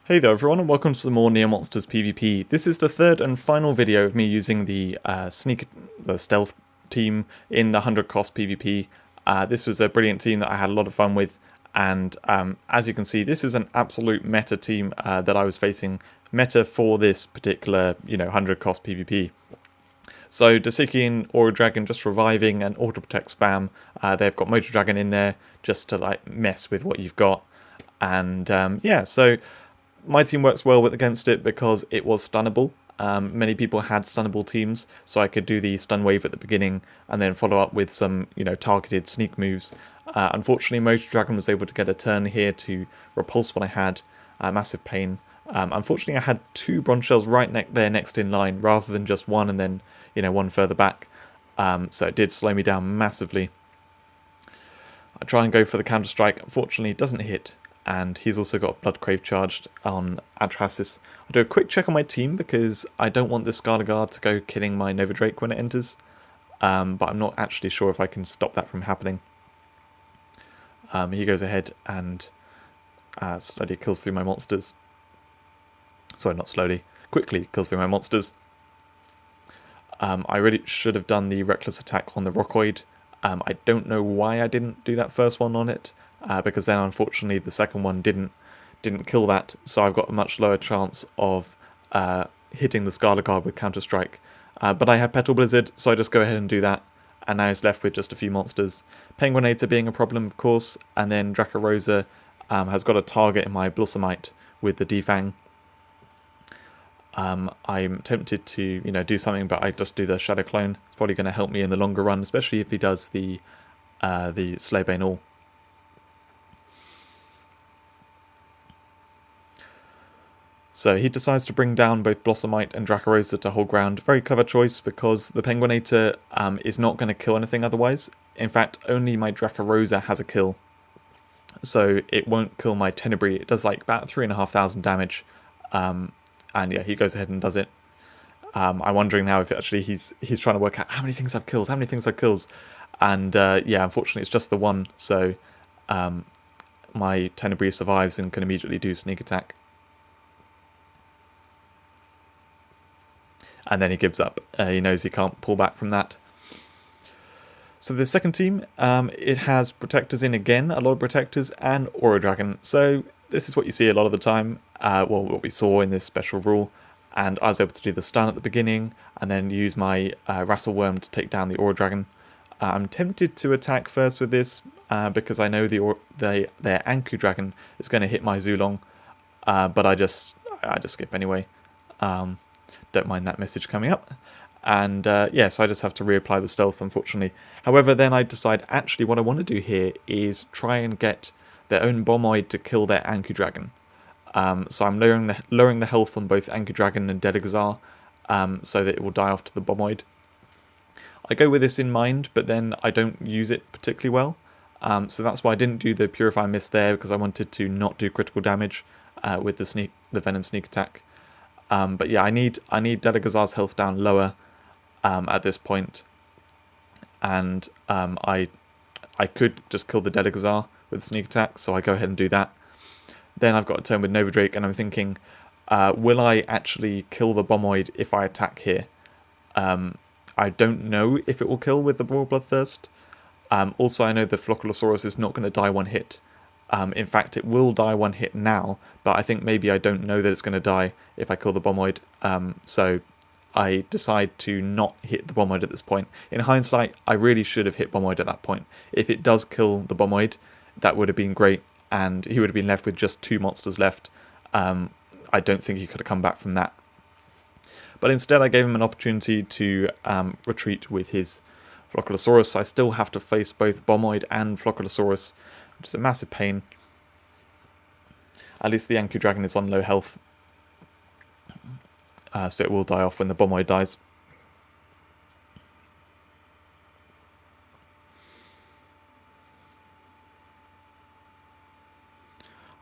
Hey there everyone and welcome to some more Neo Monsters PvP. This is the third and final video of me using the stealth team in the 100 cost PvP. This was a brilliant team that I had a lot of fun with, and as you can see, this is an absolute meta team that I was facing, meta for this particular 100 cost PvP. So Dosiki and Aura Dragon just reviving and auto protect spam. They've got Motor Dragon in there just to like mess with what you've got, and yeah, so my team works well against it because it was stunnable. Many people had stunnable teams, so I could do the stun wave at the beginning and then follow up with some, targeted sneak moves. Unfortunately, Motor Dragon was able to get a turn here to repulse what I had. Massive pain. Unfortunately, I had two bronze shells right there next in line, rather than just one and then, one further back. So it did slow me down massively. I try and go for the counter strike. Unfortunately, it doesn't hit. And he's also got Blood Crave charged on Atrahasis. I'll do a quick check on my team because I don't want this Scarlet Guard to go killing my Nova Drake when it enters. But I'm not actually sure if I can stop that from happening. He goes ahead and slowly kills through my monsters. Sorry, not slowly. Quickly kills through my monsters. I really should have done the Reckless attack on the Rockoid. I don't know why I didn't do that first one on it. Because then unfortunately the second one didn't kill that, so I've got a much lower chance of hitting the Scarlet Guard with Counter Strike. But I have Petal Blizzard, so I just go ahead and do that, and now he's left with just a few monsters. Penguinator being a problem, of course, and then Dracarosa has got a target in my Blossomite with the Defang. I'm tempted to do something, but I just do the Shadow Clone. It's probably going to help me in the longer run, especially if he does the Slaybane All. So he decides to bring down both Blossomite and Dracarosa to hold ground. Very clever choice because the Penguinator is not going to kill anything otherwise. In fact, only my Dracarosa has a kill. So it won't kill my Tenebrae. It does like about 3,500 damage. And yeah, he goes ahead and does it. I'm wondering now if actually he's trying to work out how many things I've killed, And yeah, unfortunately it's just the one. So my Tenebrae survives and can immediately do sneak attack. And then he gives up. He knows he can't pull back from that. So the second team, it has Protectors in again, a lot of Protectors, and Aura Dragon. So this is what you see a lot of the time, well, what we saw in this special rule. And I was able to do the stun at the beginning, and then use my Rattleworm to take down the Aura Dragon. I'm tempted to attack first with this, because I know their Anku Dragon is going to hit my Zulong, but I just skip anyway. Don't mind that message coming up. And yeah, so I just have to reapply the stealth, unfortunately. However, then I decide actually what I want to do here is try and get their own Bomboid to kill their Anku Dragon. So I'm lowering the health on both Anku Dragon and Delegazar, so that it will die off to the Bomboid. I go with this in mind, but then I don't use it particularly well. So that's why I didn't do the Purify Mist there, because I wanted to not do critical damage with the Venom Sneak attack. But yeah, I need Delegazar's health down lower at this point, and I could just kill the Delegazar with sneak attack, so I go ahead and do that. Then I've got a turn with Nova Drake, and I'm thinking, will I actually kill the Bomboid if I attack here? I don't know if it will kill with the Royal Bloodthirst. Also, I know the Flocculosaurus is not going to die one hit. In fact, it will die one hit now, but I think maybe I don't know that it's going to die if I kill the Bomboid. So I decide to not hit the Bomboid at this point. In hindsight, I really should have hit Bomboid at that point. If it does kill the Bomboid, that would have been great, and he would have been left with just two monsters left. I don't think he could have come back from that. But instead, I gave him an opportunity to retreat with his Flocculosaurus. I still have to face both Bomboid and Flocculosaurus, which is a massive pain. At least the Anku Dragon is on low health, so it will die off when the Bomboid dies.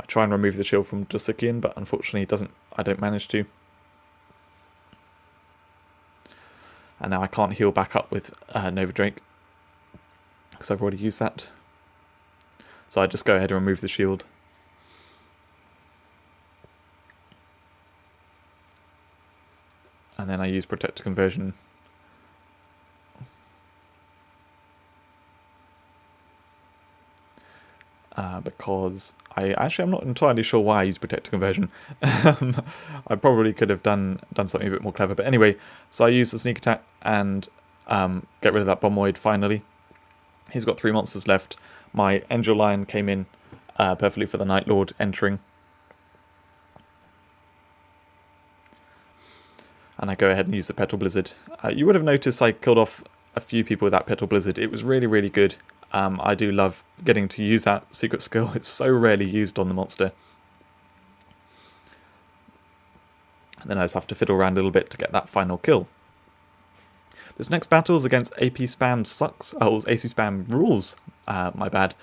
I try and remove the shield from Dosikian, but unfortunately I don't manage to. And now I can't heal back up with Nova Drake, because I've already used that. So I just go ahead and remove the shield. And then I use Protector Conversion. Because I'm not entirely sure why I use Protector Conversion. I probably could have done something a bit more clever. But anyway, so I use the Sneak Attack and get rid of that Bomboid finally. He's got 3 monsters left. My Angel Lion came in perfectly for the Night Lord entering. And I go ahead and use the Petal Blizzard. You would have noticed I killed off a few people with that Petal Blizzard. It was really, really good. I do love getting to use that secret skill. It's so rarely used on the monster. And then I just have to fiddle around a little bit to get that final kill. This next battle is against AP Spam Sucks. Oh, AC Spam Rules. My bad.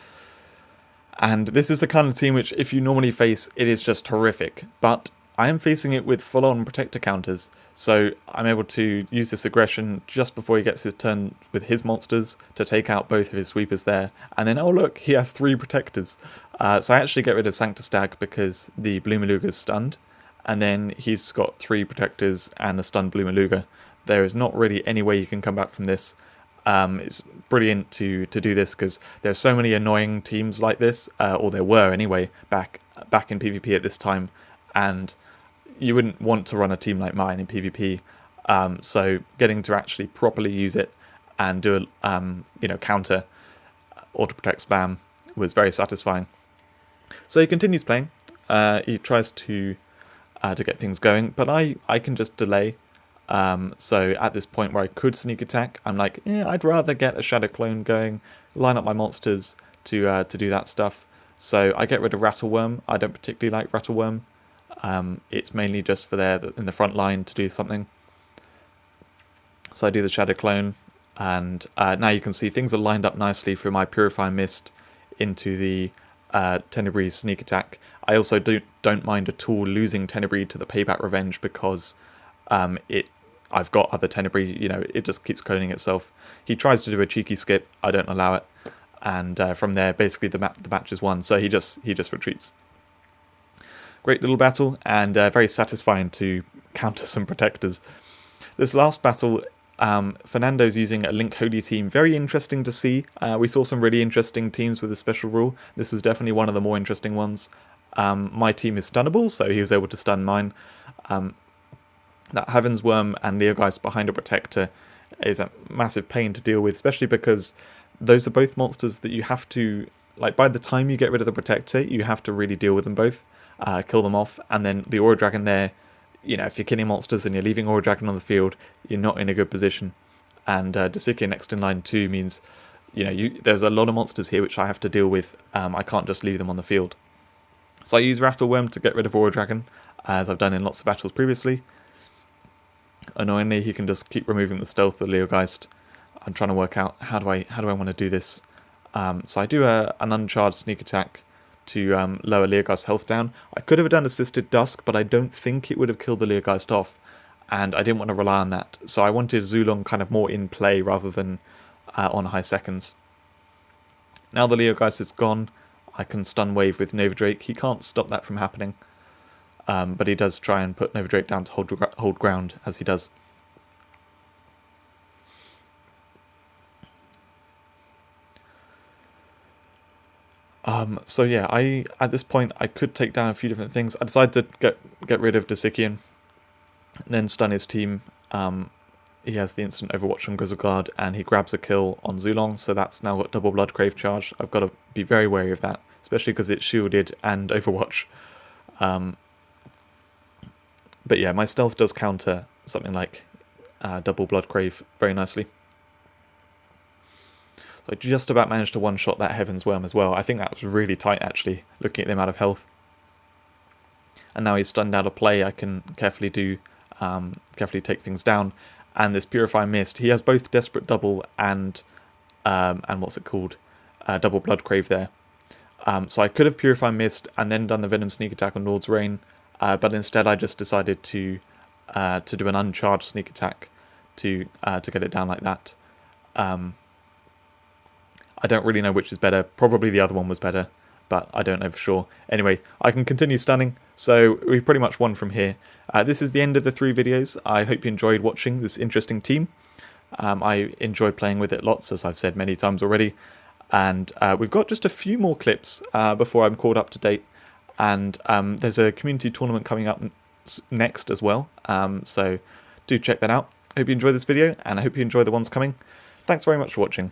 And this is the kind of team which, if you normally face, it is just horrific. But I am facing it with full-on protector counters, so I'm able to use this aggression just before he gets his turn with his monsters to take out both of his sweepers there. And then, oh look, he has 3 protectors. So I actually get rid of Sanctistag because the Blue Maluga is stunned, and then he's got 3 protectors and a stunned Blue Maluga. There is not really any way you can come back from this. It's brilliant to do this because there's so many annoying teams like this, or there were anyway, back in PvP at this time, and you wouldn't want to run a team like mine in PvP. So getting to actually properly use it and do a counter auto protect spam was very satisfying. So he continues playing. He tries to get things going, but I can just delay. So at this point where I could sneak attack, I'm like, yeah, I'd rather get a Shadow Clone going, line up my monsters to do that stuff. So I get rid of Rattleworm. I don't particularly like Rattleworm. It's mainly just for there in the front line to do something. So I do the Shadow Clone, and now you can see things are lined up nicely for my Purify Mist into the Tenebris sneak attack. I also don't mind at all losing Tenebris to the Payback Revenge because I've got other Tenebris, it just keeps cloning itself. He tries to do a cheeky skip, I don't allow it, and from there basically the match is won, so he just retreats. Great little battle, and very satisfying to counter some protectors. This last battle, Fernando's using a Link Holy team. Very interesting to see. We saw some really interesting teams with a special rule. This was definitely one of the more interesting ones. My team is stunnable, so he was able to stun mine. That Heaven's Worm and Leogeist behind a protector is a massive pain to deal with, especially because those are both monsters that you have to, by the time you get rid of the protector, you have to really deal with them both. Kill them off, and then the Aura Dragon there, if you're killing monsters and you're leaving Aura Dragon on the field, you're not in a good position. And Desikia next in line too means, there's a lot of monsters here which I have to deal with. I can't just leave them on the field. So I use Rattleworm to get rid of Aura Dragon, as I've done in lots of battles previously. Annoyingly, he can just keep removing the stealth of Leogeist. I'm trying to work out how do I want to do this. So I do an uncharged sneak attack to lower Leogeist's health down. I could have done Assisted Dusk, but I don't think it would have killed the Leogeist off, and I didn't want to rely on that. So I wanted Zulong kind of more in play rather than on high seconds. Now the Leogeist is gone, I can stun wave with Nova Drake. He can't stop that from happening, but he does try and put Nova Drake down to hold ground, as he does. So yeah, at this point I could take down a few different things. I decided to get rid of Desikian, then stun his team. He has the instant Overwatch from Grizzleguard, and he grabs a kill on Zulong, so that's now got double Bloodcrave charge. I've got to be very wary of that, especially because it's shielded and Overwatch. But yeah, my stealth does counter something like double Bloodcrave very nicely. So I just about managed to one-shot that Heaven's Worm as well. I think that was really tight, actually, looking at the amount of health. And now he's stunned out of play, I can carefully take things down. And this Purify Mist, he has both Desperate Double and what's it called? Double Bloodcrave there. So I could have Purify Mist and then done the Venom Sneak Attack on Lord's Reign, but instead I just decided to do an uncharged sneak attack to get it down like that. I don't really know which is better. Probably the other one was better, but I don't know for sure. Anyway, I can continue stunning. So we pretty much won from here. This is the end of the 3 videos. I hope you enjoyed watching this interesting team. I enjoy playing with it lots, as I've said many times already. And we've got just a few more clips before I'm caught up to date. And there's a community tournament coming up next as well. So do check that out. Hope you enjoyed this video, and I hope you enjoy the ones coming. Thanks very much for watching.